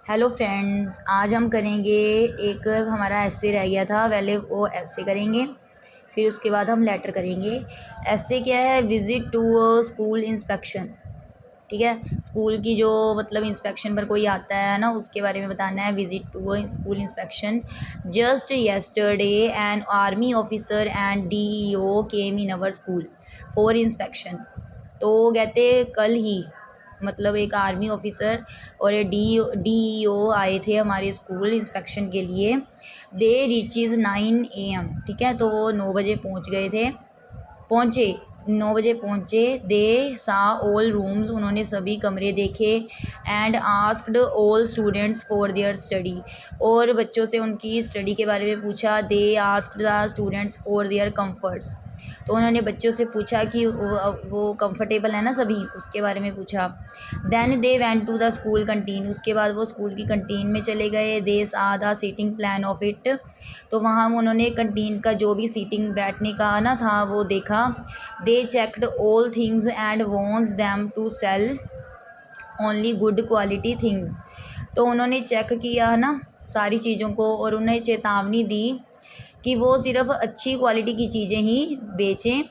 Hello friends, आज हम करेंगे एक हमारा ऐसे रह गया था, पहले वो ऐसे करेंगे, फिर उसके बाद हम लेटर करेंगे। ऐसे क्या है, विज़िट टू स्कूल इंस्पेक्शन। ठीक है, स्कूल की जो मतलब इंस्पेक्शन पर कोई आता है ना, उसके बारे में बताना है। Visit to school inspection. Just yesterday an army officer and DEO came in our school for inspection. तो कहते कल ही मतलब एक आर्मी ऑफिसर और DEO आए थे हमारे स्कूल इंस्पेक्शन के लिए। दे रीचेज़ 9 AM। ठीक है, तो वो 9 बजे पहुँचे 9 बजे पहुँचे। दे सा ऑल रूम्स, उन्होंने सभी कमरे देखे। And asked all students for their study, और बच्चों से उनकी स्टडी के बारे में पूछा। दे asked the students for their comforts, तो उन्होंने बच्चों से पूछा कि वो कंफर्टेबल है ना सभी, उसके बारे में पूछा। Then they went to the school canteen, उसके बाद वो स्कूल की कंटीन में चले गए। They saw the seating plan of it, तो वहाँ उन्होंने कंटीन का जो भी सीटिंग बैठने का ना था वो देखा। They checked all things and wants them to sell only good quality things, तो उन्होंने चेक किया ना सारी चीज़ों को, और उन्हें चेतावनी दी कि वो सिर्फ अच्छी क्वालिटी की चीज़ें ही बेचें।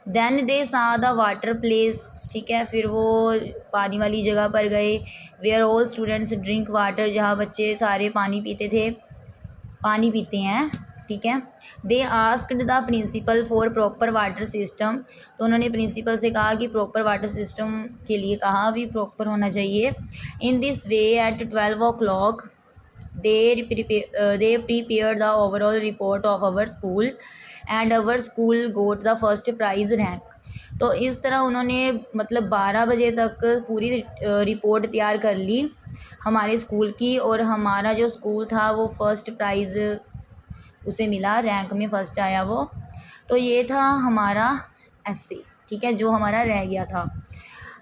Then they saw the water place. ठीक है, फिर वो पानी वाली जगह पर गए। Where all students drink water, जहाँ बच्चे सारे पानी पीते हैं। ठीक है, they asked the principal for proper water system, तो उन्होंने प्रिंसिपल से कहा कि प्रॉपर वाटर सिस्टम के लिए कहा भी प्रॉपर होना चाहिए। In this way at 12 o'clock they prepared the overall report of our school and our school got the first prize rank। तो इस तरह उन्होंने मतलब 12 बजे तक पूरी रिपोर्ट तैयार कर ली हमारे स्कूल की, और हमारा जो स्कूल था वो फर्स्ट प्राइज़ उसे मिला, रैंक में फ़र्स्ट आया वो। तो ये था हमारा ऐसे। ठीक है, जो हमारा रह गया था।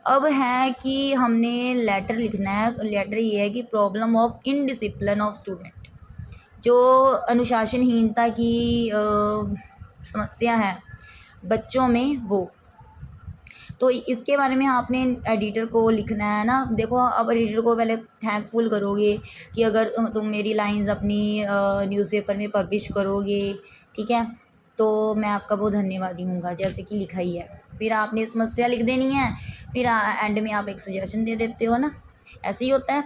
अब है कि हमने लेटर लिखना है। लेटर ये है कि problem of indiscipline of student, जो अनुशासनहीनता की समस्या है बच्चों में, वो तो इसके बारे में आपने एडिटर को लिखना है ना। देखो, अब एडिटर को पहले थैंकफुल करोगे कि अगर तुम मेरी लाइंस अपनी न्यूज़पेपर में पब्लिश करोगे, ठीक है, तो मैं आपका बहुत धन्यवादी हूँगा, जैसे कि लिखा ही है। फिर आपने समस्या लिख देनी है, फिर एंड में आप एक सजेशन दे देते हो ना, ऐसे ही होता है।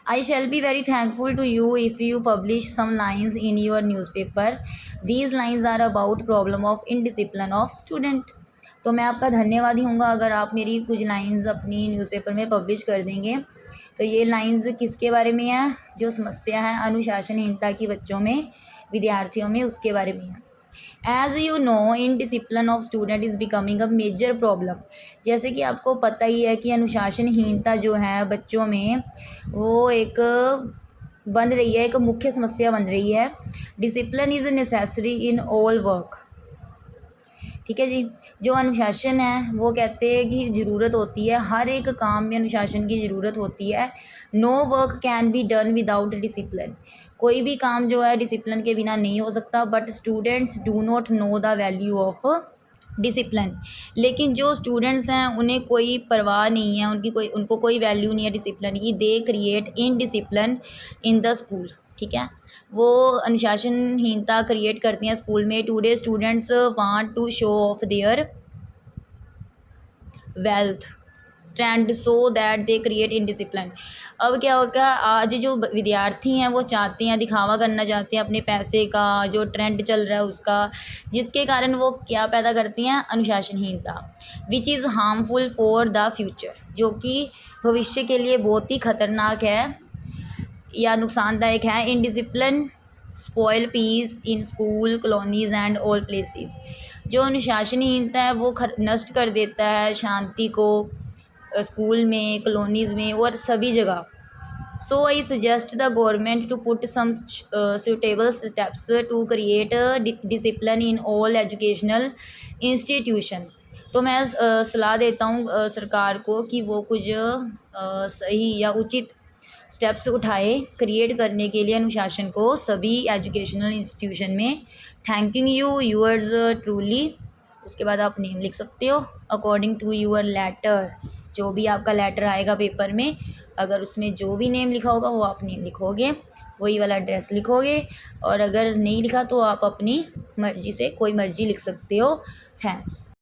I shall be very thankful to you if you publish some lines in your newspaper. These lines are about problem of indiscipline of student. तो मैं आपका धन्यवादी हूँगा अगर आप मेरी कुछ लाइंस अपनी न्यूज़पेपर में पब्लिश कर देंगे। तो ये लाइंस किसके बारे में है, जो समस्या है अनुशासनहीनता की बच्चों में, विद्यार्थियों में, उसके बारे में है। As you know indiscipline of student is becoming a major problem. जैसे कि आपको पता ही है कि अनुशासनहीनता जो है बच्चों में, वो एक बन रही है, एक मुख्य समस्या बन रही है। Discipline is necessary in all work. ठीक है जी, जो अनुशासन है वो कहते हैं कि ज़रूरत होती है, हर एक काम में अनुशासन की ज़रूरत होती है। No work can be done without discipline, कोई भी काम जो है डिसिप्लिन के बिना नहीं हो सकता। But students do not know the value of discipline, लेकिन जो स्टूडेंट्स हैं उन्हें कोई परवाह नहीं है, उनको कोई वैल्यू नहीं है डिसिप्लिन की। They create indiscipline in the school. ठीक है, वो अनुशासनहीनता क्रिएट करती हैं स्कूल में। Today students want to show off their wealth trend so that they create indiscipline. अब क्या होगा, आज जो विद्यार्थी हैं वो चाहते हैं, दिखावा करना चाहते हैं अपने पैसे का, जो ट्रेंड चल रहा है उसका, जिसके कारण वो क्या पैदा करती हैं, अनुशासनहीनता। Which is harmful for the future, जो कि भविष्य के लिए बहुत ही खतरनाक है या नुकसानदायक है। Indiscipline spoil peace in school colonies and all places, जो अनुशासनहीनता है वो नष्ट कर देता है शांति को स्कूल में, कॉलोनीज़ में और सभी जगह। So I suggest the government to put some suitable steps to create discipline in all educational institution. तो मैं सलाह देता हूँ सरकार को कि वो कुछ सही या उचित स्टेप्स उठाए क्रिएट करने के लिए अनुशासन को सभी एजुकेशनल इंस्टीट्यूशन में। Thanking you, yours truly. उसके बाद आप नेम लिख सकते हो। अकॉर्डिंग टू यूअर लेटर, जो भी आपका लेटर आएगा पेपर में, अगर उसमें जो भी नेम लिखा होगा वो आप नेम लिखोगे, वही वाला एड्रेस लिखोगे, और अगर नहीं लिखा तो आप अपनी मर्ज़ी से कोई मर्ज़ी लिख सकते हो। थैंक्स।